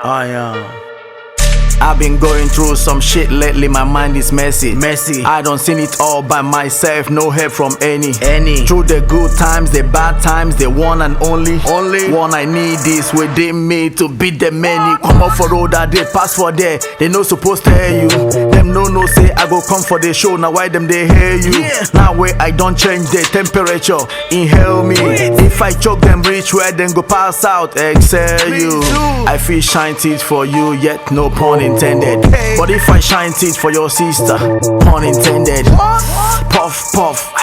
Oh yeah. I've been going through some shit lately, my mind is messy. I don't seen it all by myself, no help from any. Through the good times, the bad times, the one and only one I need is within me to beat the many. Come up for road that they pass for there, they no supposed to hear you. Them no say I go come for the show, now why them they hear you? Now where I don't change the temperature, inhale me. If I choke them reach where then go pass out, exhale you. I feel shine teeth for you, yet no pun intended. But if I shine teeth for your sister, pun intended. Puff puff,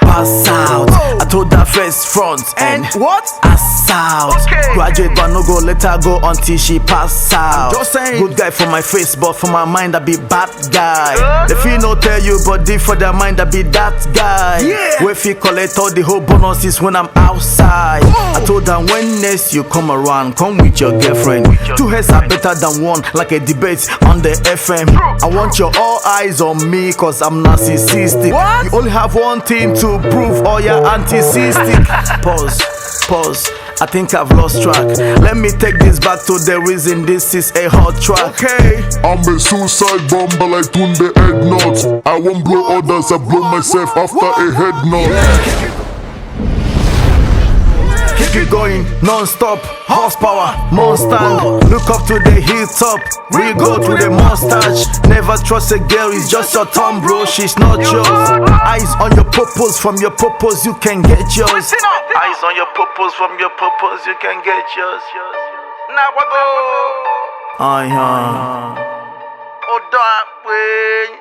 pass out. I told that first front and what? Ass out. Graduate but no go, let her go until she pass out. Just saying. Good guy for my face, but for my mind I be bad guy. The feel no tell you, but deep for their mind I be that guy. Where feel collect all the whole bonuses when I'm outside. I told them when next you come around, come with your girlfriend. Two heads are better than one, like a debate on the FM. I want your all eyes on me, cause I'm narcissistic. You only have one thing to prove, or you're anti-cystic. Pause, I think I've lost track. Let me take this back to the reason this is a hot track. I'm a suicide bomber like Tunde head knots. I won't blow others, I blow myself after a head knot. Keep it going, non-stop, horsepower, Mustang. Look up to the hilltop, we go to the mustache. Never trust a girl, it's just your tongue, bro, she's not yours. Eyes on your purpose, from your purpose you can get yours. Eyes on your purpose, from your purpose you can get yours. Now I go. Oh that way.